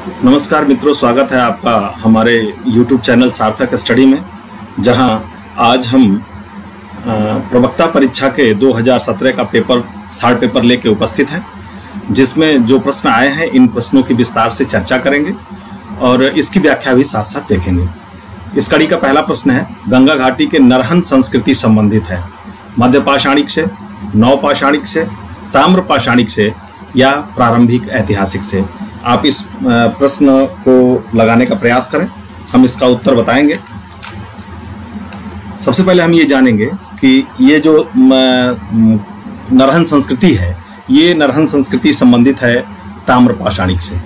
नमस्कार मित्रों, स्वागत है आपका हमारे YouTube चैनल सार्थक स्टडी में, जहां आज हम प्रवक्ता परीक्षा के 2017 का शार्ट पेपर लेके उपस्थित हैं, जिसमें जो प्रश्न आए हैं इन प्रश्नों की विस्तार से चर्चा करेंगे और इसकी व्याख्या भी साथ साथ देखेंगे। इस कड़ी का पहला प्रश्न है, गंगा घाटी के नरहन संस्कृति संबंधित है मध्य पाषाणिक से, नव पाषाणिक से, ताम्र पाषाणिक से या प्रारंभिक ऐतिहासिक से। आप इस प्रश्न को लगाने का प्रयास करें, हम इसका उत्तर बताएंगे। सबसे पहले हम ये जानेंगे कि ये जो नरहन संस्कृति है, ये नरहन संस्कृति संबंधित है ताम्र पाषाणिक से।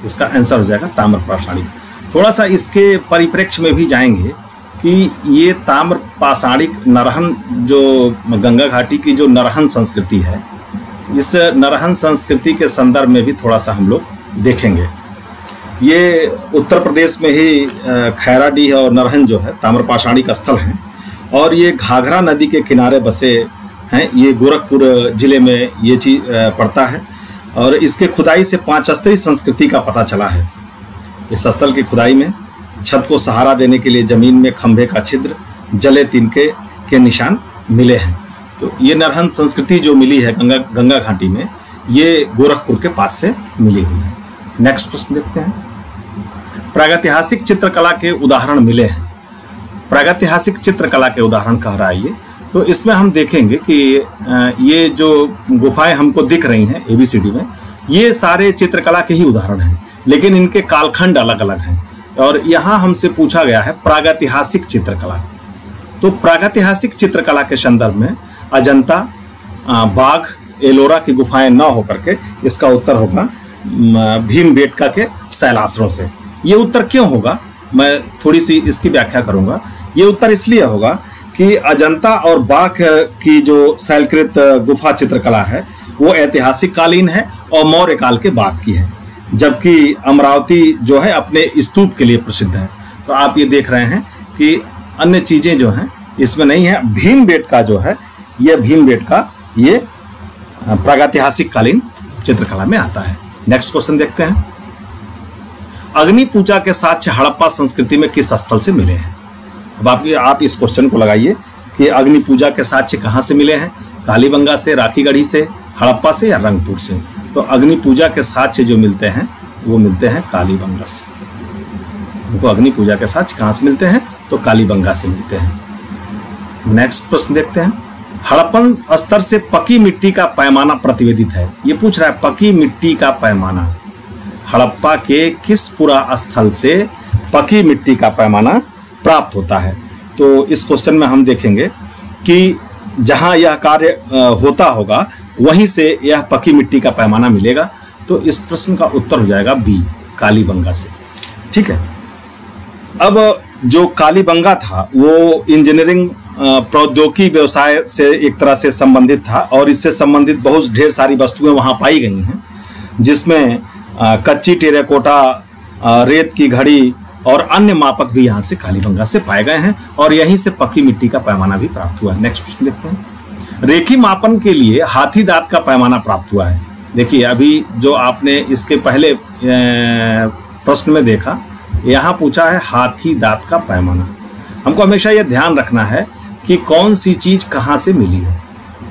इसका आंसर हो जाएगा ताम्र पाषाणिक। थोड़ा सा इसके परिप्रेक्ष्य में भी जाएंगे कि ये ताम्र पाषाणिक नरहन, जो गंगा घाटी की जो नरहन संस्कृति है, इस नरहन संस्कृति के संदर्भ में भी थोड़ा सा हम लोग देखेंगे। ये उत्तर प्रदेश में ही खैराडीह और नरहन जो है ताम्र पाषाणिक स्थल हैं और ये घाघरा नदी के किनारे बसे हैं। ये गोरखपुर जिले में ये चीज पड़ता है और इसके खुदाई से 5 स्तरीय संस्कृति का पता चला है। इस स्थल की खुदाई में छत को सहारा देने के लिए जमीन में खंभे का छिद्र, जले तिनके के निशान मिले हैं। तो ये नरहन संस्कृति जो मिली है गंगा घाटी में, ये गोरखपुर के पास से मिली हुई है। नेक्स्ट प्रश्न देखते हैं। प्रागैतिहासिक चित्रकला के उदाहरण मिले हैं। प्रागैतिहासिक चित्रकला के उदाहरण कह रहा है ये, तो इसमें हम देखेंगे कि ये जो गुफाएं हमको दिख रही हैं एबीसीडी में, ये सारे चित्रकला के ही उदाहरण हैं, लेकिन इनके कालखंड अलग अलग हैं। और यहाँ हमसे पूछा गया है प्रागैतिहासिक चित्रकला। तो प्रागैतिहासिक चित्रकला के संदर्भ में अजंता, बाघ, एलोरा की गुफाएं न होकर के इसका उत्तर होगा भीमबेटका के शैलाश्रों से। ये उत्तर क्यों होगा, मैं थोड़ी सी इसकी व्याख्या करूंगा। ये उत्तर इसलिए होगा कि अजंता और बाघ की जो शैलकृत गुफा चित्रकला है वो ऐतिहासिक कालीन है और मौर्य काल के बाद की है, जबकि अमरावती जो है अपने स्तूप के लिए प्रसिद्ध है। तो आप ये देख रहे हैं कि अन्य चीजें जो हैं इसमें नहीं है। भीमबेटका जो है, यह भीमबेटका ये प्रागैतिहासिक कालीन चित्रकला में आता है। नेक्स्ट क्वेश्चन देखते हैं। अग्नि पूजा के साक्ष्य हड़प्पा संस्कृति में किस स्थल से मिले हैं? अब आप इस क्वेश्चन को लगाइए कि अग्नि पूजा के साक्ष्य कहाँ से मिले हैं? कालीबंगा से, राखीगढ़ी से, हड़प्पा से या रंगपुर से? तो अग्नि पूजा के साक्ष्य जो मिलते हैं वो मिलते हैं कालीबंगा से। उनको अग्नि पूजा के साक्ष्य कहाँ से मिलते हैं? तो कालीबंगा से मिलते हैं। नेक्स्ट प्रश्न देखते हैं। हड़प्पन स्तर से पकी मिट्टी का पैमाना प्रतिवेदित है। ये पूछ रहा है पकी मिट्टी का पैमाना हड़प्पा के किस पुरा स्थल से पकी मिट्टी का पैमाना प्राप्त होता है? तो इस क्वेश्चन में हम देखेंगे कि जहां यह कार्य होता होगा वहीं से यह पकी मिट्टी का पैमाना मिलेगा। तो इस प्रश्न का उत्तर हो जाएगा बी, कालीबंगा से। ठीक है। अब जो कालीबंगा था वो इंजीनियरिंग प्रौद्योगिकी व्यवसाय से एक तरह से संबंधित था और इससे संबंधित बहुत ढेर सारी वस्तुएं वहां पाई गई हैं, जिसमें कच्ची टेराकोटा, रेत की घड़ी और अन्य मापक भी यहां से कालीबंगा से पाए गए हैं और यहीं से पक्की मिट्टी का पैमाना भी प्राप्त हुआ है। नेक्स्ट प्रश्न देखते हैं। रेखी मापन के लिए हाथी दांत का पैमाना प्राप्त हुआ है। देखिए, अभी जो आपने इसके पहले प्रश्न में देखा, यहाँ पूछा है हाथी दांत का पैमाना। हमको हमेशा यह ध्यान रखना है कि कौन सी चीज कहाँ से मिली है।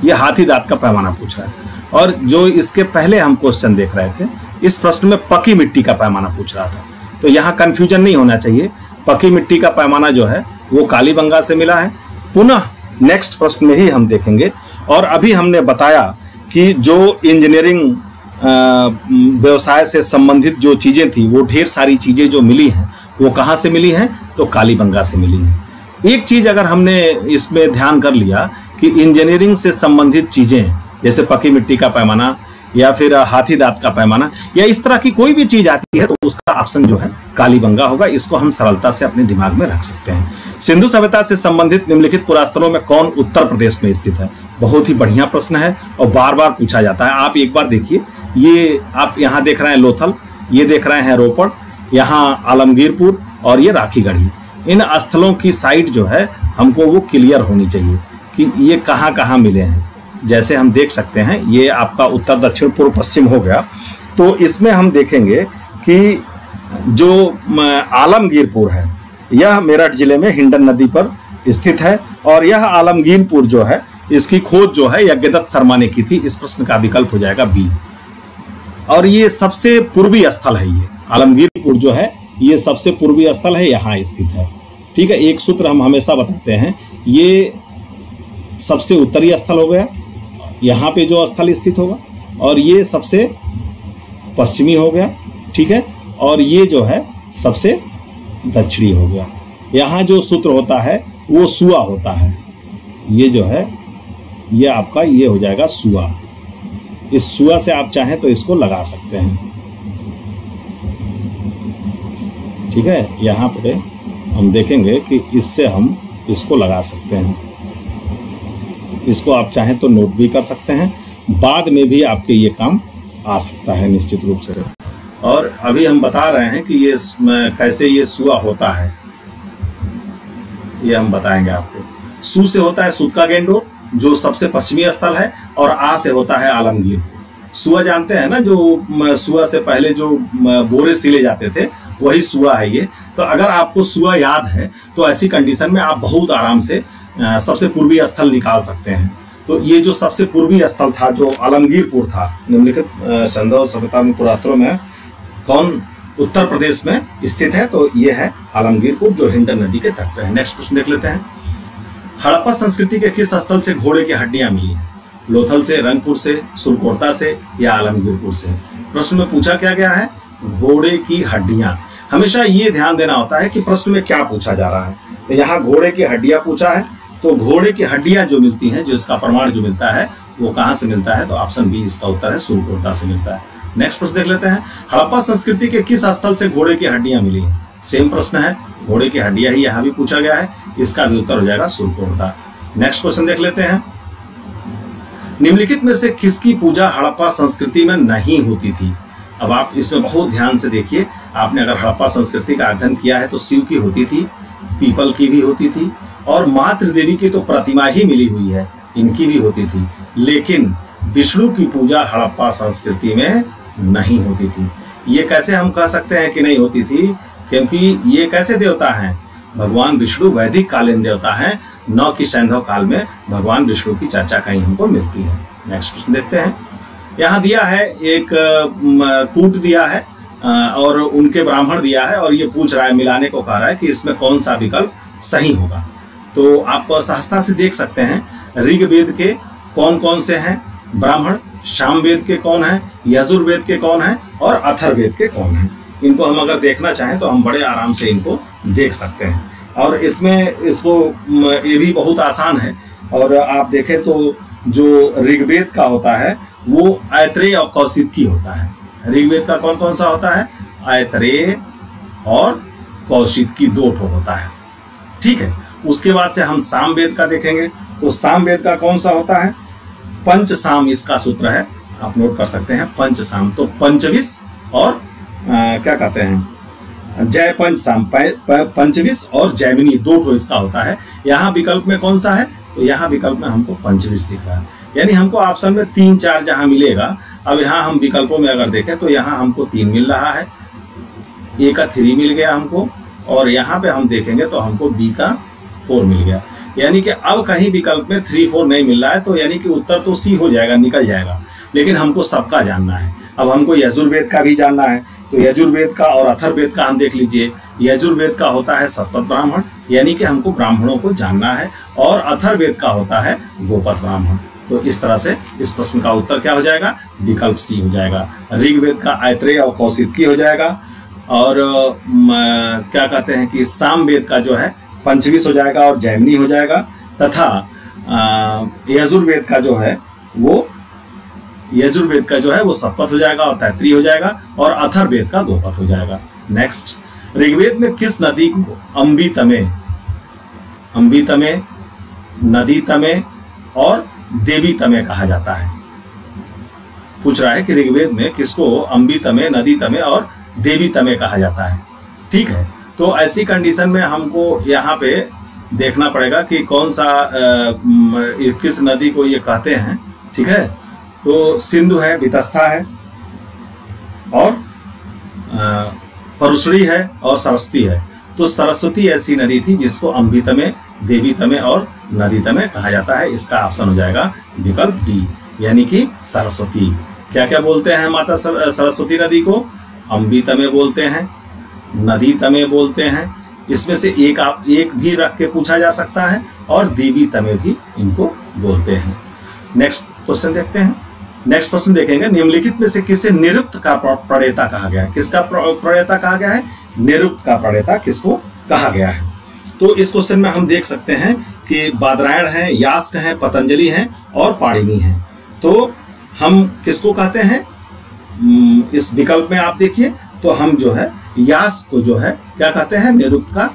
यह हाथी दांत का पैमाना पूछा है। और जो इसके पहले हम क्वेश्चन देख रहे थे, इस प्रश्न में पकी मिट्टी का पैमाना पूछ रहा था। तो यहाँ कंफ्यूजन नहीं होना चाहिए। पकी मिट्टी का पैमाना जो है वो कालीबंगा से मिला है। पुनः नेक्स्ट प्रश्न में ही हम देखेंगे। और अभी हमने बताया कि जो इंजीनियरिंग व्यवसाय से संबंधित जो चीजें थी, वो ढेर सारी चीजें जो मिली हैं वो कहाँ से मिली हैं? तो कालीबंगा से मिली हैं। एक चीज अगर हमने इसमें ध्यान कर लिया कि इंजीनियरिंग से संबंधित चीजें जैसे पकी मिट्टी का पैमाना या फिर हाथी दांत का पैमाना या इस तरह की कोई भी चीज आती है, तो उसका ऑप्शन जो है कालीबंगा होगा। इसको हम सरलता से अपने दिमाग में रख सकते हैं। सिंधु सभ्यता से संबंधित निम्नलिखित पुरास्थलों में कौन उत्तर प्रदेश में स्थित है? बहुत ही बढ़िया प्रश्न है और बार बार पूछा जाता है। आप एक बार देखिए, ये आप यहाँ देख रहे हैं लोथल, ये देख रहे हैं रोपड़, यहाँ आलमगीरपुर और ये राखीगढ़ी। इन स्थलों की साइट जो है हमको वो क्लियर होनी चाहिए कि ये कहाँ कहाँ मिले हैं। जैसे हम देख सकते हैं, ये आपका उत्तर, दक्षिण, पूर्व, पश्चिम हो गया। तो इसमें हम देखेंगे कि जो आलमगीरपुर है, यह मेरठ जिले में हिंडन नदी पर स्थित है और यह आलमगीरपुर जो है इसकी खोज जो है यज्ञदत्त शर्मा ने की थी। इस प्रश्न का विकल्प हो जाएगा बी। और ये सबसे पूर्वी स्थल है, ये आलमगीरपुर जो है ये सबसे पूर्वी स्थल है, यहाँ स्थित है। ठीक है, एक सूत्र हम हमेशा बताते हैं, ये सबसे उत्तरी स्थल हो गया, यहाँ पे जो स्थल स्थित होगा, और ये सबसे पश्चिमी हो गया। ठीक है, और ये जो है सबसे दक्षिणी हो गया। यहाँ जो सूत्र होता है वो सुआ होता है, ये जो है ये आपका ये हो जाएगा सुआ। इस सुआ से आप चाहें तो इसको लगा सकते हैं। ठीक है, यहाँ पे हम देखेंगे कि इससे हम इसको लगा सकते हैं। इसको आप चाहें तो नोट भी कर सकते हैं, बाद में भी आपके ये काम आ सकता है निश्चित रूप से। और अभी हम बता रहे हैं कि ये कैसे ये सुआ होता है, ये हम बताएंगे आपको। सु से होता है सूत का गेंडोर जो सबसे पश्चिमी स्थल है, और आ से होता है आलमगीरपुर। सुआ जानते हैं ना, जो सुआ से पहले जो बोरे सिले जाते थे वही सुआ है ये। तो अगर आपको सुआ याद है तो ऐसी कंडीशन में आप बहुत आराम से सबसे पूर्वी स्थल निकाल सकते हैं। तो ये जो सबसे पूर्वी स्थल था जो आलमगीरपुर था, निम्नलिखित छंद और सभ्यता में पुरास्त्रों में कौन उत्तर प्रदेश में स्थित है, तो ये है आलमगीरपुर जो हिंडन नदी के तट पे है। नेक्स्ट प्रश्न देख लेते हैं। हड़प्पा संस्कृति के किस स्थल से घोड़े की हड्डियां मिली हैं? लोथल से, रंगपुर से, सुरकोटा से या आलमगीरपुर से? प्रश्न में पूछा क्या गया है? घोड़े की हड्डियां। हमेशा ये ध्यान देना होता है कि प्रश्न में क्या पूछा जा रहा है। तो यहाँ घोड़े की हड्डियां पूछा है, तो घोड़े की हड्डियां जो मिलती हैं, जो इसका प्रमाण जो मिलता है वो कहाँ से मिलता है? तो ऑप्शन बी इसका उत्तर है, सुरकोटा से मिलता है। नेक्स्ट प्रश्न देख लेते हैं। हड़प्पा संस्कृति के किस स्थल से घोड़े की हड्डियां मिली हैं? सेम प्रश्न है, घोड़े की हड्डियां ही यहाँ भी पूछा गया है, इसका भी उत्तर हो जाएगा सुरकोटा। नेक्स्ट क्वेश्चन देख लेते हैं। निम्नलिखित में से किसकी पूजा हड़प्पा संस्कृति में नहीं होती थी? अब आप इसमें बहुत ध्यान से देखिए। आपने अगर हड़प्पा संस्कृति का अध्ययन किया है तो शिव की होती थी, पीपल की भी होती थी, और मातृ देवी की तो प्रतिमा ही मिली हुई है, इनकी भी होती थी। लेकिन विष्णु की पूजा हड़प्पा संस्कृति में नहीं होती थी। ये कैसे हम कह सकते हैं कि नहीं होती थी? क्योंकि ये कैसे देवता हैं? भगवान विष्णु वैदिक कालीन देवता हैं, न कि सैंधव काल में भगवान विष्णु की चर्चा कहीं हमको मिलती है। नेक्स्ट प्रश्न देखते हैं। यहाँ दिया है एक कूट दिया है और उनके ब्राह्मण दिया है, और ये पूछ रहा है, मिलाने को कह रहा है कि इसमें कौन सा विकल्प सही होगा। तो आप सहजता से देख सकते हैं ऋग्वेद के कौन कौन से हैं ब्राह्मण, सामवेद के कौन है, यजुर्वेद के कौन है, और अथर्ववेद के कौन है। इनको हम अगर देखना चाहें तो हम बड़े आराम से इनको देख सकते हैं। और इसमें इसको ये भी बहुत आसान है। और आप देखें तो जो ऋग्वेद का होता है वो ऐत्रेय और कौशिकी होता है। ऋग्वेद का कौन कौन सा होता है? ऐत्रेय और कौशिकी, दो ठो होता है। ठीक है, उसके बाद से हम सामवेद का देखेंगे तो सामवेद का कौन सा होता है? पंच साम इसका सूत्र है, आप नोट कर सकते हैं, पंच साम। तो पंचविश और क्या कहते हैं, जय पंच साम, पंचविश और जैमिनी, दो ठो इसका होता है। यहाँ विकल्प में कौन सा है? तो यहाँ विकल्प में हमको पंचविश दिख रहा है, यानी हमको ऑप्शन में 3 4 जहाँ मिलेगा। अब यहाँ हम विकल्पों में अगर देखें तो यहाँ हमको 3 मिल रहा है, ए का 3 मिल गया हमको, और यहाँ पे हम देखेंगे तो हमको बी का 4 मिल गया। यानी कि अब कहीं विकल्प में 3 4 नहीं मिल रहा है, तो यानी कि उत्तर तो सी हो जाएगा, निकल जाएगा। लेकिन हमको सबका जानना है। अब हमको यजुर्वेद का भी जानना है, तो यजुर्वेद का और अथर्ववेद का हम देख लीजिए। यजुर्वेद का होता है सतपथ ब्राह्मण, यानी कि हमको ब्राह्मणों को जानना है, और अथर्ववेद का होता है गोपथ ब्राह्मण। तो इस तरह से इस प्रश्न का उत्तर क्या हो जाएगा? विकल्प सी हो जाएगा। ऋग्वेद का ऐत्रेय और कौशिकी हो जाएगा, और क्या कहते हैं कि सामवेद का जो है पंचविश हो जाएगा और जैमिनी हो जाएगा, तथा यजुर्वेद का जो है वो सतपथ हो जाएगा और तैत्रीय हो जाएगा, और अथर्ववेद का गोपथ हो जाएगा। नेक्स्ट, ऋग्वेद में किस नदी को अम्बी तमे, नदी तमे और देवी तमे कहा जाता है? पूछ रहा है कि ऋग्वेद में किसको अम्बी तमे, नदी तमे और देवी तमे कहा जाता है। ठीक है, तो ऐसी कंडीशन में हमको यहाँ पे देखना पड़ेगा कि कौन सा किस नदी को ये कहते हैं। ठीक है, तो सिंधु है, वितस्ता है, और परुश्री है और सरस्वती है। तो सरस्वती ऐसी नदी थी जिसको अम्बी तमे, देवी तमे और नदी तमे कहा जाता है। इसका ऑप्शन हो जाएगा विकल्प डी, यानी कि सरस्वती। क्या क्या बोलते हैं माता सरस्वती नदी को? अम्बी तमे बोलते हैं, नदी तमे बोलते हैं, इसमें से एक भी रख के पूछा जा सकता है, और देवी तमे भी इनको बोलते हैं। नेक्स्ट क्वेश्चन देखते हैं। नेक्स्ट क्वेश्चन देखेंगे, निम्नलिखित में से किसे निरुक्त का प्रणेता कहा गया है? किसका प्रणेता कहा गया है? निरुक्त का प्रणेता किसको कहा गया है? तो इस क्वेश्चन में हम देख सकते हैं कि बादरायण है, यास्क है, पतंजलि है और पाणिनि है। तो हम किसको कहते हैं? इस विकल्प में आप देखिए तो हम जो है यास्क को जो है क्या कहते हैं? निरुक्त का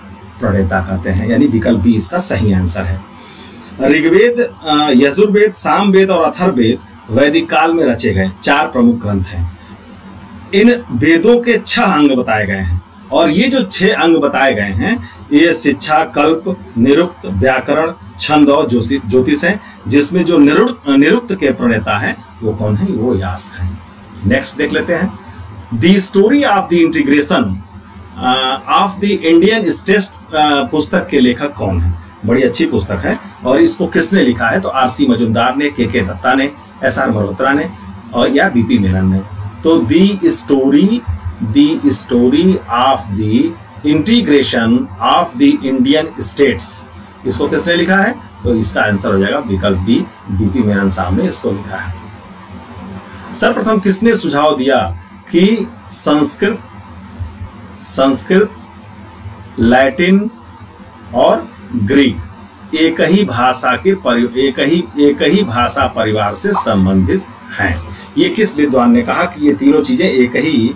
प्रणेता कहते हैं, यानी विकल्प बी इसका सही आंसर है। ऋग्वेद, यजुर्वेद, सामवेद और अथर्ववेद वैदिक काल में रचे गए 4 प्रमुख ग्रंथ हैं। इन वेदों के 6 अंग बताए गए हैं, और ये जो 6 अंग बताए गए हैं ये शिक्षा, कल्प, निरुक्त, व्याकरण, छंद और ज्योतिष है, जिसमें जो निरुक्त के प्रणेता है वो कौन है? वो यास्क है। नेक्स्ट देख लेते हैं, the story of the integration of the Indian state पुस्तक के लेखक कौन है? बड़ी अच्छी पुस्तक है, और इसको किसने लिखा है? तो आर.सी. मजुमदार ने, के दत्ता ने, एस.आर. मल्होत्रा ने और या बी.पी. मेनन ने। तो the story of the integration of the Indian states, इसको किसने लिखा है? तो इसका आंसर हो जाएगा विकल्प बी, बी.पी. मेनन साहब ने इसको लिखा है। सर्वप्रथम किसने सुझाव दिया कि संस्कृत, लैटिन और ग्रीक एक ही भाषा परिवार से संबंधित हैं? ये किस विद्वान ने कहा कि ये तीनों चीजें एक ही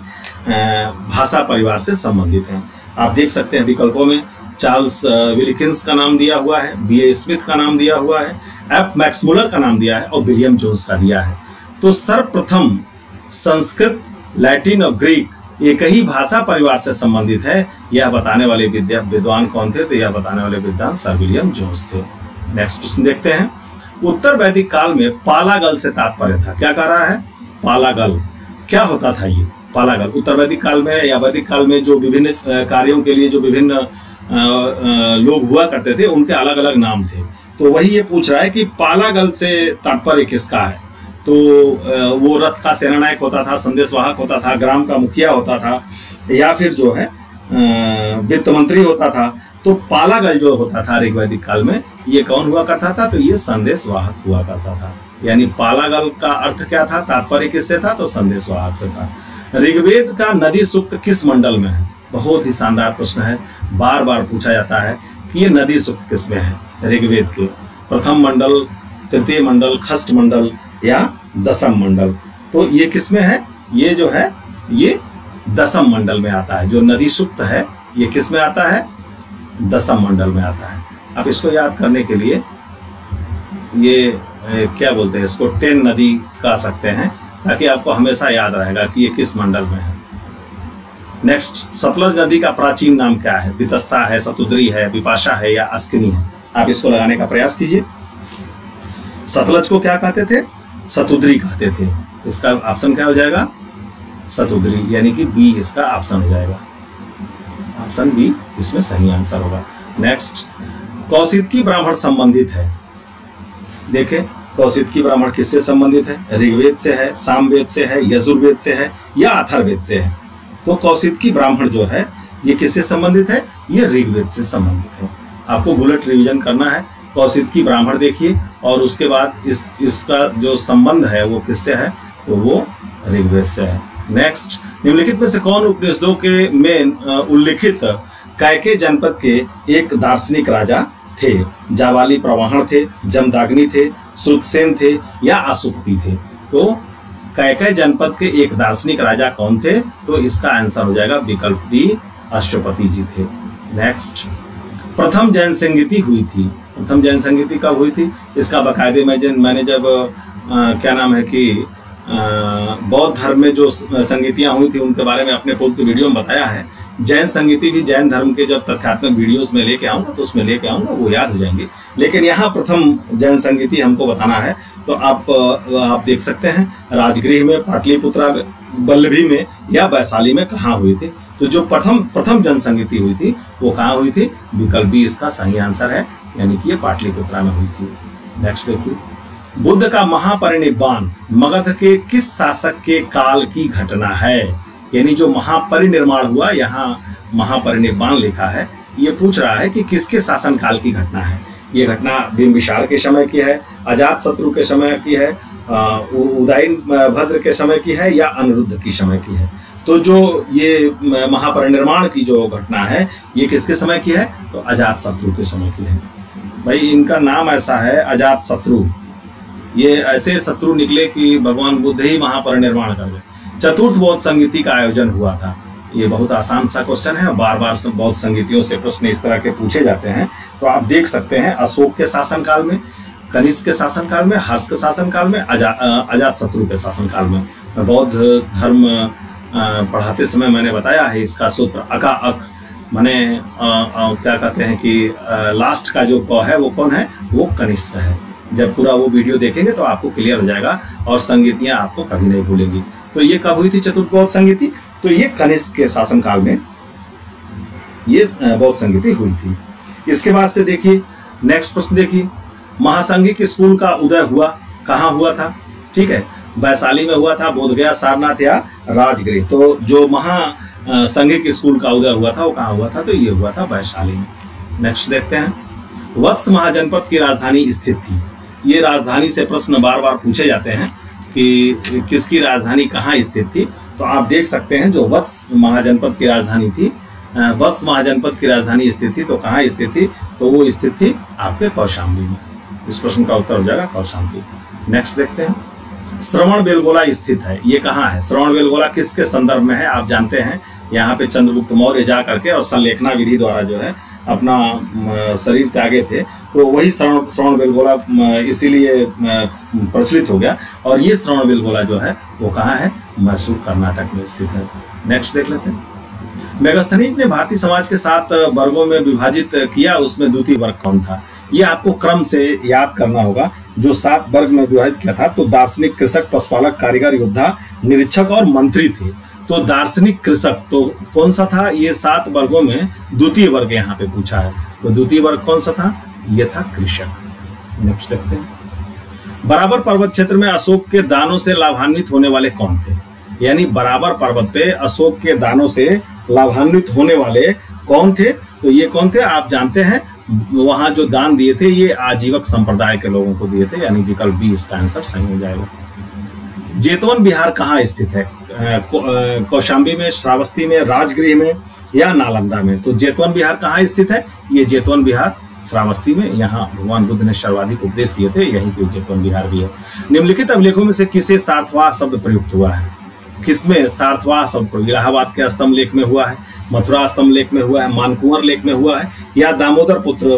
भाषा परिवार से संबंधित हैं? आप देख सकते हैं विकल्पों में चार्ल्स विल्किंस का नाम दिया हुआ है, B.A. स्मिथ का नाम दिया हुआ है, F. मैक्समुलर का नाम दिया है और विलियम जोन्स का दिया है। तो सर्वप्रथम संस्कृत, लैटिन और ग्रीक एक ही भाषा परिवार से संबंधित है, यह बताने वाले विद्वान कौन थे? तो यह बताने वाले विद्वान सर विलियम जोन्स थे। नेक्स्ट क्वेश्चन देखते हैं, उत्तर वैदिक काल में पालागल से तात्पर्य था? क्या कह रहा है? पालागल क्या होता था? ये पालागल उत्तर वैदिक काल में या वैदिक काल में जो विभिन्न कार्यों के लिए जो विभिन्न लोग हुआ करते थे उनके अलग अलग नाम थे। तो वही ये पूछ रहा है कि पालागल से तात्पर्य किसका है? तो वो रथ का सेनानायक होता था, संदेशवाहक होता था, ग्राम का मुखिया होता था, या फिर जो है वित्त मंत्री होता था। तो पालागल जो होता था ऋग्वैदिक काल में ये कौन हुआ करता था? तो ये संदेशवाहक हुआ करता था। यानी पालागल का अर्थ क्या था? तात्पर्य किससे था? तो संदेशवाहक से था। ऋग्वेद का नदी सूक्त किस मंडल में है? बहुत ही शानदार प्रश्न है, बार बार पूछा जाता है कि ये नदी सूक्त किस में है? ऋग्वेद के प्रथम मंडल, तृतीय मंडल, षष्ठ मंडल या दशम मंडल। तो ये किस में है? ये जो है ये दशम मंडल में आता है। जो नदी सूक्त है ये किस में आता है? दशम मंडल में आता है। अब इसको याद करने के लिए ये क्या बोलते हैं इसको, 10 नदी कह सकते हैं, ताकि आपको हमेशा याद रहेगा कि ये किस मंडल में है। नेक्स्ट, सतलज नदी का प्राचीन नाम क्या है? वितस्ता है, सतुद्री है, विपाशा है या अस्किनी है? आप इसको लगाने का प्रयास कीजिए। सतलज को क्या कहते थे? सतुद्री कहते थे। इसका ऑप्शन क्या हो जाएगा? सतुद्री, यानी कि बी इसका ऑप्शन हो जाएगा। ऑप्शन बी इसमें सही आंसर होगा। नेक्स्ट, कौशिकी ब्राह्मण संबंधित है। देखें कौशिकी ब्राह्मण किससे संबंधित है? ऋग्वेद से है, सामवेद से है, यजुर्वेद से है या अथर्ववेद से है? तो कौशिकी ब्राह्मण जो है ये किससे संबंधित है? ये ऋग्वेद से संबंधित है। आपको बुलेट रिवीजन करना है। कौशिकी ब्राह्मण देखिए और उसके बाद इसका जो संबंध है वो किससे है? तो वो ऋग्वेद से है। नेक्स्ट, निम्नलिखित में से कौन उपनिषदों के में उल्लिखित कैके जनपद के एक दार्शनिक राजा थे? जावाली प्रवाहन थे, जमदाग्नि थे, श्रुतसेन थे या अशुपति थे? तो कैके जनपद के एक दार्शनिक राजा कौन थे? तो इसका आंसर हो जाएगा विकल्प बी, अशुपति जी थे। नेक्स्ट, प्रथम जैन संगीति हुई थी। प्रथम जैन संगीति कब हुई थी? इसका बाकायदे मैंने जब क्या नाम है कि बौद्ध धर्म में जो संगीतियां हुई थी उनके बारे में अपने खुद की वीडियो में बताया है। जैन संगीति भी जैन धर्म के जब तथ्यात्मक वीडियोस में लेके आऊंगा तो उसमें लेके आऊंगा, वो याद हो जाएंगे। लेकिन यहाँ प्रथम जैन संगीति हमको बताना है तो आप देख सकते हैं राजगृह में, पाटलिपुत्रा, बल्लभी में या वैशाली में कहाँ हुई थी? तो जो प्रथम जनसंगति हुई थी वो कहाँ हुई थी? विकल्प बी इसका सही आंसर है, यानी कि ये पाटलिपुत्रा में हुई थी। नेक्स्ट देखिए, बुद्ध का महापरिनिर्वाण मगध के किस शासक के काल की घटना है? यानी जो महापरिनिर्वाण हुआ, यहाँ महापरिनिर्वाण लिखा है, ये पूछ रहा है कि किसके शासन काल की घटना है। ये घटना बिंबिसार के समय की है, अजात शत्रु के समय की है, उदयन भद्र के समय की है, या अनिरुद्ध के समय की है। तो जो ये महापरिनिर्वाण की जो घटना है ये किसके समय की है? तो अजात शत्रु के समय की है। भाई इनका नाम ऐसा है अजात शत्रु, ये ऐसे शत्रु निकले कि भगवान बुद्ध ही महापरिनिर्वाण कर गए। चतुर्थ बौद्ध संगीति का आयोजन हुआ था। ये बहुत आसान सा क्वेश्चन है, बार बार बौद्ध संगीतियों से प्रश्न इस तरह के पूछे जाते हैं। तो आप देख सकते हैं अशोक के शासनकाल में, कनिष्क के शासनकाल में, हर्ष के शासनकाल में, अजात शत्रु के शासनकाल में। बौद्ध धर्म पढ़ाते समय मैंने बताया है इसका सूत्र अका अक, माने क्या कहते हैं कि लास्ट का जो क है वो कौन है? वो कनिष्क है। जब पूरा वो वीडियो देखेंगे तो आपको क्लियर हो जाएगा और संगीतियां आपको कभी नहीं भूलेंगी। तो ये कब हुई थी चतुर्थ बौद्ध संगीति? तो ये कनिष्क के शासनकाल में ये बौद्ध संगीति हुई थी। इसके बाद से देखिए नेक्स्ट प्रश्न देखिए, महासंघिक स्कूल का उदय हुआ कहाँ हुआ था? ठीक है, वैशाली में हुआ था, बोधगया, सारनाथ या राजगृह। तो जो महासंघिक स्कूल का उदय हुआ था वो कहाँ हुआ था? तो ये हुआ था वैशाली में। नेक्स्ट देखते हैं, वत्स महाजनपद की राजधानी स्थित थी। ये राजधानी से प्रश्न बार बार पूछे जाते हैं कि किसकी राजधानी कहाँ स्थित थी। तो आप देख सकते हैं जो वत्स महाजनपद की राजधानी थी, वत्स महाजनपद की राजधानी स्थित थी, तो कहाँ स्थित थी? तो वो स्थित थी आपके कौशाम्बी में। इस प्रश्न का उत्तर हो जाएगा कौशाम्बी। नेक्स्ट देखते हैं, श्रवणबेलगोला स्थित है, ये कहाँ है? श्रवणबेलगोला किसके संदर्भ में है? आप जानते हैं यहाँ पे चंद्रगुप्त मौर्य जा करके और संलेखना विधि द्वारा जो है अपना शरीर त्यागे थे, तो वही श्रवणबेलगोला इसीलिए प्रचलित हो गया। और ये श्रवणबेलगोला जो है वो कहाँ है? मैसूर कर्नाटक में स्थित है। नेक्स्ट देख लेते हैं, मेगास्थनीज ने भारतीय समाज के 7 वर्गों में विभाजित किया, उसमें द्वितीय वर्ग कौन था? ये आपको क्रम से याद करना होगा। जो 7 वर्ग में विभाजित किया था तो दार्शनिक, कृषक, पशुपालक, कारीगर, योद्धा, निरीक्षक और मंत्री थे। तो दार्शनिक, कृषक तो कौन सा था? ये 7 वर्गों में द्वितीय वर्ग यहाँ पे पूछा है। तो द्वितीय वर्ग कौन सा था? ये था कृषक। नेक्स्ट देखते हैं, बराबर पर्वत क्षेत्र में अशोक के दानों से लाभान्वित होने वाले कौन थे? यानी बराबर पर्वत पे अशोक के दानों से लाभान्वित होने वाले कौन थे? तो ये कौन थे? आप जानते हैं वहां जो दान दिए थे ये आजीवक संप्रदाय के लोगों को दिए थे, यानी विकल्प बी इसका आंसर सही हो जाएगा। जेतवन बिहार कहाँ स्थित है? कौशाम्बी में, श्रावस्ती में, राजगृह में या नालंदा में? तो जेतवन बिहार कहाँ स्थित है? ये जेतवन बिहार श्रावस्ती में, यहाँ भगवान बुद्ध ने सर्वाधिक उपदेश दिए थे, यहीं पे जेतवन बिहार भी है। निम्नलिखित अभिलेखों में से किसे सार्थवाह शब्द प्रयुक्त हुआ है? किसमें सार्थवाह शब्द प्रयुक्त? इलाहाबाद के स्तंभ लेख में हुआ है, मथुरा स्तंभ लेख में हुआ है, मानकुंवर लेख में हुआ है या दामोदर पुत्र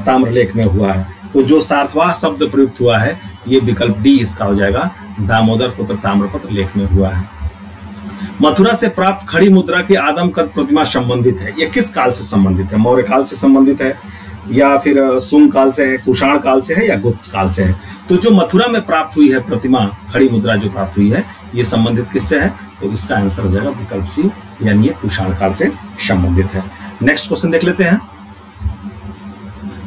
ताम्र लेख में हुआ है? तो जो सार्थवाह शब्द प्रयुक्त हुआ है ये विकल्प डी इसका हो जाएगा, दामोदर पुत्र ताम्रपत्र लेख में हुआ है। मथुरा से प्राप्त खड़ी मुद्रा की आदमकद प्रतिमा संबंधित है, ये किस काल से संबंधित है? मौर्य काल से संबंधित है या फिर सुंग काल से है, कुषाण काल से है या गुप्त काल से है? तो जो मथुरा में प्राप्त हुई है प्रतिमा, खड़ी मुद्रा जो प्राप्त हुई है, ये संबंधित किससे है? तो इसका आंसर हो जाएगा विकल्प सी, यानी ये कुषाण काल से संबंधित है। नेक्स्ट क्वेश्चन देख लेते हैं,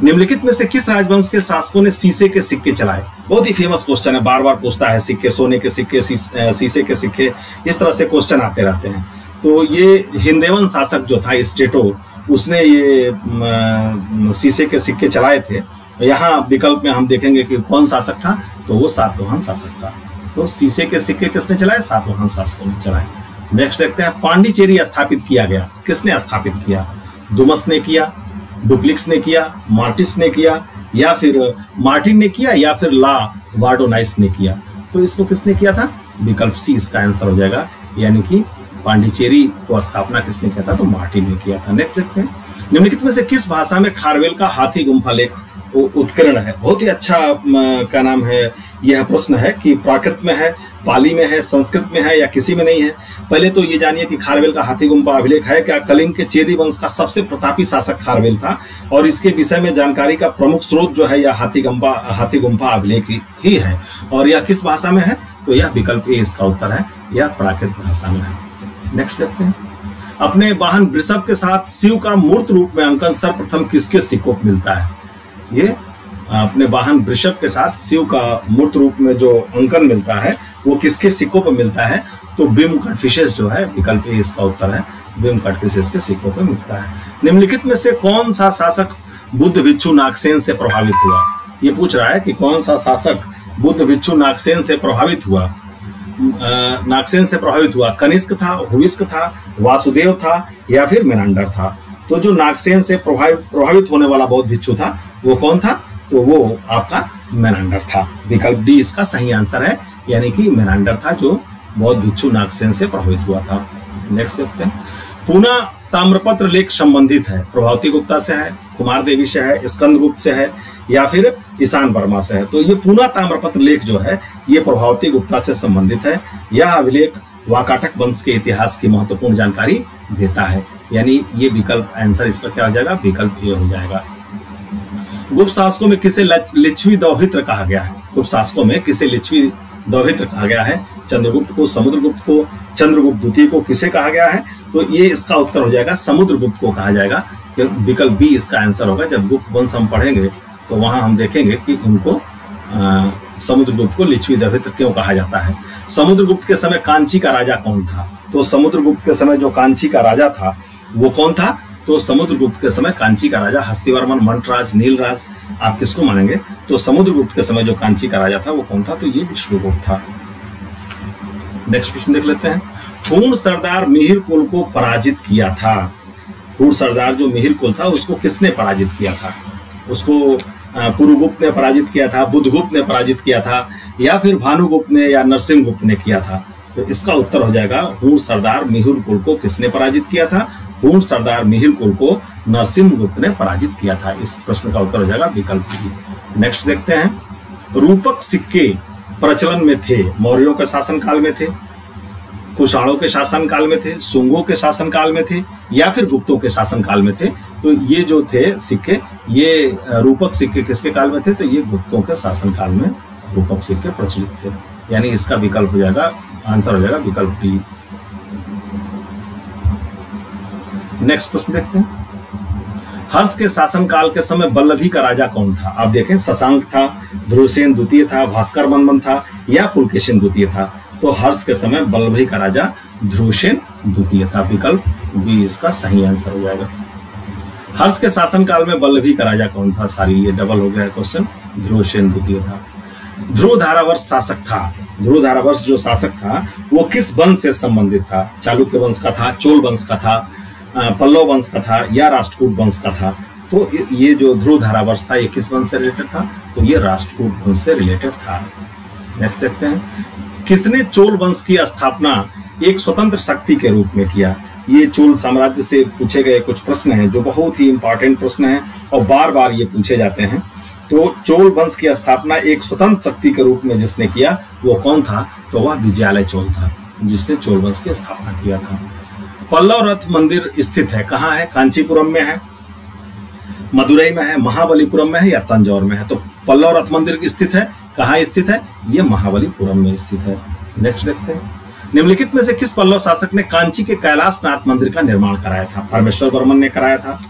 निम्नलिखित में से किस राजवंश के शासकों ने शीशे के सिक्के चलाए? बहुत ही फेमस क्वेश्चन है, बार बार पूछता है, सिक्के, सोने के सिक्के, शीशे के सिक्के, इस तरह से क्वेश्चन आते रहते हैं। तो ये हिंदेवन शासक जो था स्टेटो, उसने ये शीशे के सिक्के चलाए थे। यहाँ विकल्प में हम देखेंगे कि कौन शासक था, तो वो सातवाहन शासक था। तो शीशे के सिक्के किसने चलाए? सातवाहन शासकों ने चलाए। नेक्स्ट देखते हैं, पांडिचेरी स्थापित किया गया, किसने स्थापित किया? दुमस ने किया, डुप्लिक्स ने किया, मार्टिस ने किया या फिर मार्टिन ने किया या फिर ला वार्डोनाइस ने किया? तो इसको किसने किया था? विकल्प सी इसका आंसर हो जाएगा, यानी कि पांडिचेरी को स्थापना किसने किया था? तो मार्टिन ने किया था। नेक्स्ट देखते हैं, निम्नलिखित में से किस भाषा में खारवेल का हाथी गुम्फा लेख उत्कीर्ण है? बहुत ही अच्छा क्या नाम है यह प्रश्न है कि प्राकृत में है, पाली में है, संस्कृत में है या किसी में नहीं है। पहले तो ये जानिए कि खारवेल का हाथी गुम्फा अभिलेख है क्या? कलिंग के चेदी वंश का सबसे प्रतापी शासक खारवेल था और इसके विषय में जानकारी का प्रमुख स्रोत जो है यह हाथी गुम्फा अभिलेख ही है। और यह किस भाषा में है? तो यह विकल्प ए इसका उत्तर है, यह प्राकृत भाषा में है। नेक्स्ट देखते हैं, अपने वाहन वृषभ के साथ शिव का मूर्त रूप में अंकन सर्वप्रथम किसके सिक्कों पर मिलता है? ये अपने वाहन वृषभ के साथ शिव का मूर्त रूप में जो अंकन मिलता है वो किसके सिक्कों पर मिलता है? तो बिम कटफिशेस जो है, विकल्प ए इसका उत्तर है, बिम कटफिशेस के सिक्कों पर मिलता है। निम्नलिखित में से कौन सा शासक बुद्ध भिक्षु नागसेन से प्रभावित हुआ? ये पूछ रहा है कि कौन सा शासक बुद्ध भिक्षु नागसेन से प्रभावित हुआ? कनिष्क था, हुविस्क था, वासुदेव था या फिर मेनांडर था? तो जो नागसेन से प्रभावित होने वाला बौद्ध भिक्षु था वो कौन था? तो वो आपका मेनांडर था। विकल्प डी इसका सही आंसर है, यानी कि मेनांडर था जो बौद्ध भिक्षु नागसेन से प्रभावित हुआ था। नेक्स्ट देखते हैं। पूना ताम्रपत्र लेख संबंधित है, प्रभावती गुप्ता से है, कुमार देवी से है, स्कंदगुप्त से है या फिर ईशान वर्मा से है? तो ये पूना ताम्रपत्र लेख जो है ये प्रभावती गुप्ता से संबंधित है। यह अभिलेख वाकाटक वंश के इतिहास की महत्वपूर्ण जानकारी देता है, यानी ये विकल्प आंसर इसका क्या हो जाएगा? विकल्प ए हो जाएगा। गुप्त शासकों में किसे लिच्छवी दौहित्र कहा गया है? गुप्त शासकों में किसे लिच्छवी दौहित्र कहा गया है? चंद्रगुप्त को, समुद्रगुप्त को, चंद्रगुप्त द्वितीय को किसे कहा गया है? तो ये इसका उत्तर हो जाएगा समुद्रगुप्त को कहा जाएगा। विकल्प बी इसका आंसर होगा। जब गुप्त वंश हम पढ़ेंगे तो वहां हम देखेंगे कि इनको समुद्रगुप्त को लिच्छवी दौहित्र क्यों कहा जाता है। समुद्रगुप्त के समय कांची का राजा कौन था? तो समुद्रगुप्त के समय जो कांची का राजा था वो कौन था? तो समुद्रगुप्त के समय कांची का राजा हस्तिवर्मन, मंटराज, नीलराज, आप किसको मानेंगे? तो समुद्रगुप्त के समय जो कांची का राजा था वो कौन था? तो ये विष्णुगुप्त था। नेक्स्ट क्वेश्चन देख लेते हैं। हूण सरदार मिहिर कुल को पराजित किया था। हूण सरदार जो मिहिर कुल था उसको किसने पराजित किया था? उसको पुरुगुप्त ने पराजित किया था, बुद्धगुप्त ने पराजित किया था या फिर भानुगुप्त ने या नरसिंहगुप्त ने किया था? तो इसका उत्तर हो जाएगा हूण सरदार मिहिर कुल को किसने पराजित किया था? हूण सरदार मिहिर कुल को नरसिंहगुप्त ने पराजित किया था। इस प्रश्न का उत्तर हो जाएगा विकल्प बी। नेक्स्ट देखते हैं। रूपक सिक्के प्रचलन में थे, मौर्यों के शासनकाल में थे, कुषाणों के शासनकाल में थे, शुंगों के शासनकाल में थे या फिर गुप्तों के शासनकाल में थे? तो ये जो थे सिक्के, ये रूपक सिक्के किसके काल में थे? तो ये गुप्तों के शासनकाल में रूपक सिक्के प्रचलित थे, यानी इसका विकल्प हो जाएगा, आंसर हो जाएगा विकल्प डी। नेक्स्ट प्रश्न देखते हैं। हर्ष के शासनकाल के समय वल्लभी का राजा कौन था? आप देखें, शशांक था, ध्रुवसेन द्वितीय था, भास्कर वर्मन था या पुलकेशिन द्वितीय था? तो हर्ष के समय वल्लभी का राजा ध्रुवसेन द्वितीय था। विकल्प बी इसका सही आंसर हो जाएगा। हर्ष के शासनकाल में वल्लभी का राजा कौन था? सारी ये डबल हो गया क्वेश्चन, ध्रुवसेन द्वितीय था। ध्रुव धारावर्ष शासक था, ध्रुव धारावर्ष जो शासक था वो किस वंश से संबंधित था? चालुक्य वंश का था, चोल वंश का था, पल्लव वंश का था या राष्ट्रकूट वंश का था? तो ये जो ध्रुव धारावर्ष था ये किस वंश से रिलेटेड था? तो ये राष्ट्रकूट वंश से रिलेटेड था। नेक्स्ट देखते हैं। किसने चोल वंश की स्थापना एक स्वतंत्र शक्ति के रूप में किया? ये चोल साम्राज्य से पूछे गए कुछ प्रश्न हैं जो बहुत ही इंपॉर्टेंट प्रश्न हैं और बार बार ये पूछे जाते हैं। तो चोल वंश की स्थापना एक स्वतंत्र शक्ति के रूप में जिसने किया वो कौन था? तो वह विजयालय चोल था जिसने चोल वंश की स्थापना किया था। पल्लव रथ मंदिर स्थित है कहाँ है? कांचीपुरम में है, मदुरई में है, महाबलीपुरम में है या तंजौर में है? तो पल्लव रथ मंदिर स्थित है, कहाँ स्थित है? ये महाबलीपुरम में स्थित है। नेक्स्ट देखते हैं। निम्नलिखित में से किस पल्लव शासक ने कांची के कैलाशनाथ मंदिर का निर्माण कराया था? परमेश्वर वर्मन ने कराया था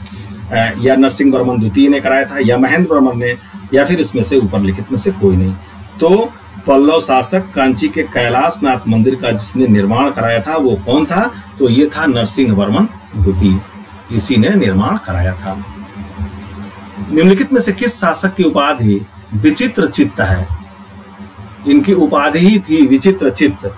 या नरसिंह वर्मन द्वितीय ने कराया था या महेंद्र वर्मन ने या फिर इसमें से ऊपर लिखित में से कोई नहीं? तो पल्लव शासक कांची के कैलाशनाथ मंदिर का जिसने निर्माण कराया था वो कौन था? तो ये था नरसिंह वर्मन द्वितीय, इसी ने निर्माण कराया था। निम्नलिखित में से किस शासक की उपाधि विचित्र चित्त है? इनकी उपाधि ही थी विचित्र चित्त।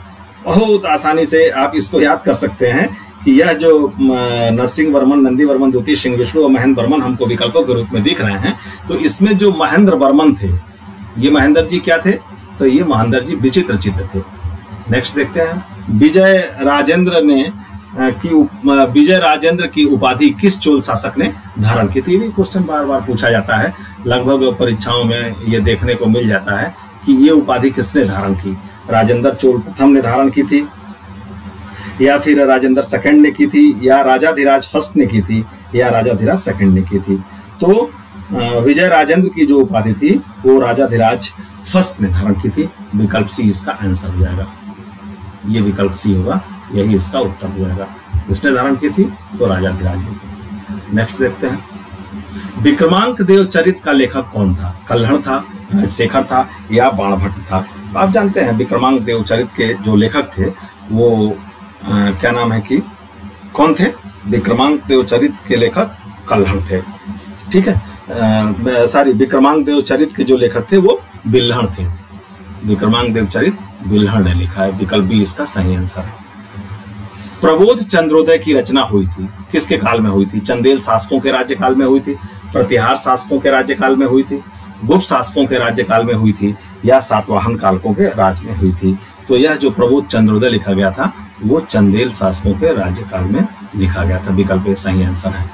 बहुत आसानी से आप इसको याद कर सकते हैं कि यह जो नरसिंह वर्मन, नंदी वर्मन द्वितीय, सिंह विष्णु और महेंद्र वर्मन हमको विकल्पों के रूप में दिख रहे हैं। तो इसमें जो महेंद्र वर्मन थे, ये महेंद्र जी क्या थे? तो ये महेंद्र जी विचित्र चित्त थे। नेक्स्ट देखते हैं। विजय राजेंद्र की उपाधि किस चोल शासक ने धारण की थी? ये भी क्वेश्चन बार बार पूछा जाता है, लगभग परीक्षाओं में ये देखने को मिल जाता है कि ये उपाधि किसने धारण की? राजेंद्र चोल प्रथम ने धारण की थी या फिर राजेंद्र सेकंड ने की थी या राजाधिराज फर्स्ट ने की थी या राजाधिराज सेकंड ने की थी? तो विजय राजेंद्र की जो उपाधि थी वो राजाधिराज फर्स्ट ने धारण की थी। विकल्प सी इसका आंसर हो जाएगा। ये विकल्प सी होगा, यही इसका उत्तर हो जाएगा। किसने धारण की थी? तो राजाधिराज ने की। नेक्स्ट देखते हैं, विक्रमांक देव चरित का लेखक कौन था? कल्हड़ था, राजशेखर था या बाणभट्ट था? आप जानते हैं विक्रमांक देव चरित के जो लेखक थे वो क्या नाम है कि कौन थे? विक्रमांक देव चरित के लेखक कल्हड़ थे। ठीक है, सॉरी, विक्रमांक देव चरित के जो लेखक थे वो बिल्हड़ थे। विक्रमांक देव चरित बिल्हड़ ने लिखा है। विकल्प बी इसका सही आंसर है। प्रबोध चंद्रोदय की रचना हुई थी, किसके काल में हुई थी? चंदेल शासकों के राज्यकाल में हुई थी, प्रतिहार शासकों के राज्यकाल में हुई थी, गुप्त शासकों के राज्यकाल में हुई थी या सातवाहन कालकों के राज में हुई थी? तो यह जो प्रबोध चंद्रोदय लिखा गया था वो चंदेल शासकों के राज्यकाल में लिखा गया था। विकल्प सही आंसर है।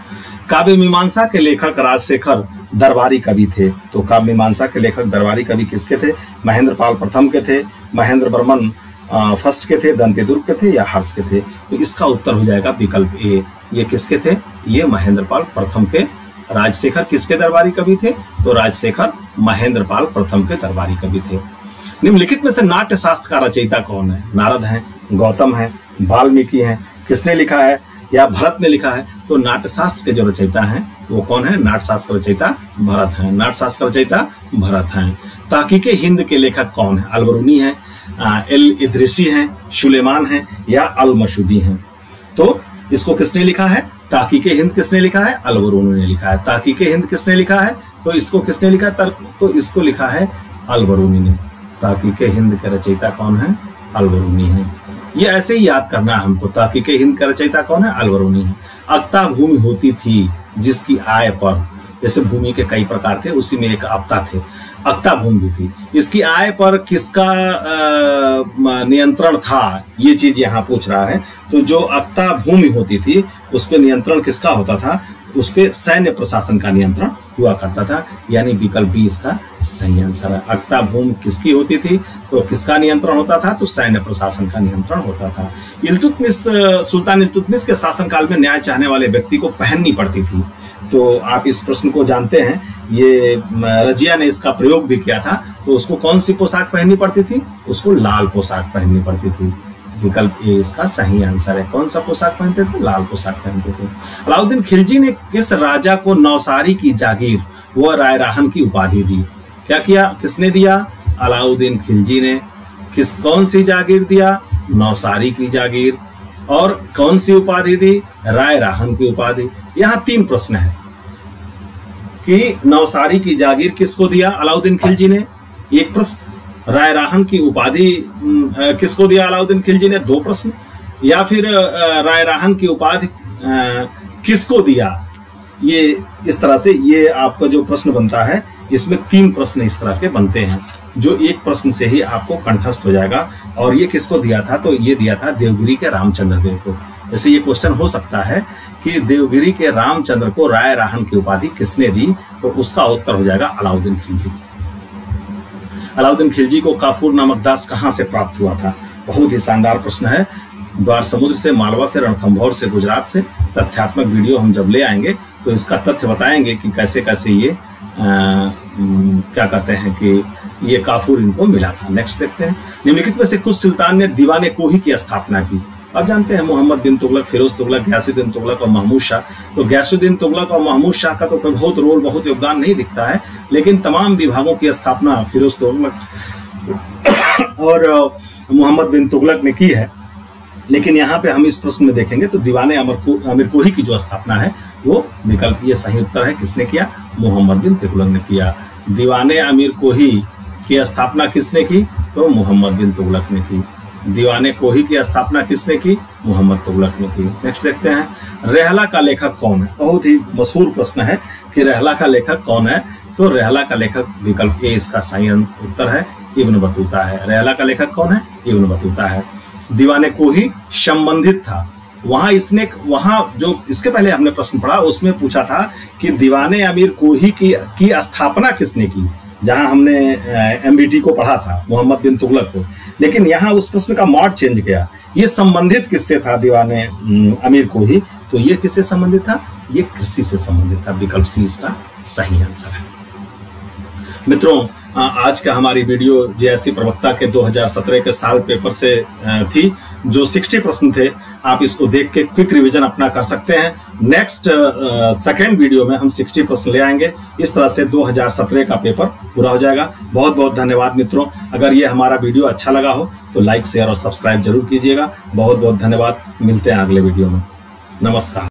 काव्य मीमांसा के लेखक राजशेखर दरबारी कवि थे। तो काव्य मीमांसा के लेखक दरबारी कवि किसके थे? महेंद्र पाल प्रथम के थे, महेंद्र वर्मन फर्स्ट के थे, दंतेदुर्ग के थे या हर्ष के थे? तो इसका उत्तर हो जाएगा विकल्प ए। ये किसके थे? ये महेंद्र पाल प्रथम के। राजशेखर किसके दरबारी कवि थे? तो राजशेखर महेंद्र पाल प्रथम के दरबारी कवि थे। निम्नलिखित में से नाट्य शास्त्र का रचयिता कौन है? नारद है, गौतम है, वाल्मीकि है, किसने लिखा है या भरत ने लिखा है? तो नाट्यशास्त्र के जो रचयिता हैं वो कौन है? नाट्यशास्त्र रचयिता भरत हैं। नाट्यशास्त्र रचयिता भरत हैं। तहकीके हिंद के लेखक कौन है? अलबरूनी है, एल इदरिसी हैं, सुलेमान हैं या अल मसूदी हैं? तो इसको किसने लिखा है? तहकीके हिंद किसने लिखा है? अलबरूनी ने लिखा है। तहकीके हिंद किसने लिखा है? तो इसको किसने लिखा है? तो इसको लिखा है अलबरूनी ने। तहकीके हिंद के रचयिता कौन है? अलबरूनी है। ये ऐसे ही याद करना है हमको। तहकीके हिंद का रचयिता कौन है? अलबरूनी है। अक्ता भूमि होती थी जिसकी आय पर, जैसे भूमि के कई प्रकार थे उसी में एक अक्ता थे, अक्ता भूमि भी थी। इसकी आय पर किसका नियंत्रण था? ये चीज यहाँ पूछ रहा है। तो जो अक्ता भूमि होती थी उस पर नियंत्रण किसका होता था? उस पर सैन्य प्रशासन का नियंत्रण हुआ करता था। यानी विकल्प बी इसका सही आंसर है। अक्ता भूमि किसकी होती थी? तो किसका नियंत्रण होता था? तो सैन्य प्रशासन का नियंत्रण होता था। सुल्तान इल्तुतमिश के शासनकाल में न्याय चाहने वाले व्यक्ति को पहननी पड़ती थी। तो आप इस प्रश्न को जानते हैं, ये रजिया ने इसका प्रयोग भी किया था। तो उसको कौन सी पोशाक पहननी पड़ती थी? उसको लाल पोशाक पहननी पड़ती थी। विकल्प ए इसका सही आंसर है। कौन सा पोशाक पहनते थे? लाल पोशाक पहनते थे। अलाउद्दीन खिलजी ने किस राजा को नौसारी की जागीर व रायराहन की उपाधि दी? क्या किया? किसने दिया? अलाउद्दीन खिलजी ने कौन सी जागीर दिया? नौसारी की जागीर। और कौन सी उपाधि दी? रायराहन की उपाधि। यहाँ 3 प्रश्न है कि नौसारी की जागीर किसको दिया अलाउद्दीन खिलजी ने? एक प्रश्न। रायराहन की उपाधि किसको दिया अलाउद्दीन खिलजी ने? 2 प्रश्न। या फिर रायराहन की उपाधि किसको दिया? ये इस तरह से ये आपका जो प्रश्न बनता है इसमें 3 प्रश्न इस तरह के बनते हैं, जो एक प्रश्न से ही आपको कंठस्थ हो जाएगा। और ये किसको दिया था? तो ये दिया था देवगिरी के रामचंद्र देव को। जैसे ये क्वेश्चन हो सकता है कि देवगिरी के रामचंद्र को रायराहन की उपाधि किसने दी? तो उसका उत्तर हो जाएगा अलाउद्दीन खिलजी। अलाउद्दीन खिलजी को काफूर नामक दास कहाँ से प्राप्त हुआ था? बहुत ही शानदार प्रश्न है। द्वार समुद्र से, मालवा से, रणथंभौर से, गुजरात से। तथ्यात्मक वीडियो हम जब ले आएंगे तो इसका तथ्य बताएंगे कि कैसे कैसे ये क्या कहते हैं कि ये काफूर इनको मिला था। नेक्स्ट देखते हैं, निम्नलिखित में से कुछ सुल्तान ने दीवाने कोही की स्थापना की? अब जानते हैं मोहम्मद बिन तुगलक, फिरोज तुगलक, गयासुद्दीन तुगलक और महमूद शाह। तो गयासुद्दीन तुगलक और महमूद शाह का तो कोई बहुत योगदान नहीं दिखता है, लेकिन तमाम विभागों की स्थापना फिरोज तुगलक और मोहम्मद बिन तुगलक ने की है। लेकिन यहाँ पे हम इस प्रश्न में देखेंगे तो दीवाने अमीर कोही की जो स्थापना है वो विकल्प ये सही उत्तर है। किसने किया? मोहम्मद बिन तुगलक ने किया। दीवाने अमीर कोही की स्थापना किसने की? तो मोहम्मद बिन तुगलक ने की। दीवाने कोही की स्थापना किसने की? मोहम्मद तुगलक ने की। नेक्स्ट देखते हैं, रेहला का लेखक कौन है? बहुत ही मशहूर प्रश्न है कि रेहला का लेखक कौन है? तो रेहला का लेखक विकल्प ए इसका सही उत्तर है, इब्न बतूता है। रेहला का लेखक कौन है? इब्न बतूता है। दीवाने कोही संबंधित था, वहां जो इसके पहले हमने प्रश्न पढ़ा उसमें पूछा था कि दीवाने अमीर कोही की स्थापना किसने की, जहां हमने एमबीटी को पढ़ा था मोहम्मद बिन तुगलक को। लेकिन यहाँ उस प्रश्न का मोड चेंज गया, ये संबंधित किससे था दीवाने अमीर कोही? तो ये किससे संबंधित था? ये कृषि से संबंधित था। विकल्प सी इसका सही आंसर है। मित्रों, आज का हमारी वीडियो जेएससी प्रवक्ता के 2017 के साल पेपर से थी, जो 60 प्रश्न थे आप इसको देख के क्विक रिवीजन अपना कर सकते हैं। नेक्स्ट सेकेंड वीडियो में हम 60% ले आएंगे। इस तरह से 2017 का पेपर पूरा हो जाएगा। बहुत बहुत धन्यवाद मित्रों। अगर ये हमारा वीडियो अच्छा लगा हो तो लाइक, शेयर और सब्सक्राइब जरूर कीजिएगा। बहुत बहुत धन्यवाद। मिलते हैं अगले वीडियो में। नमस्कार।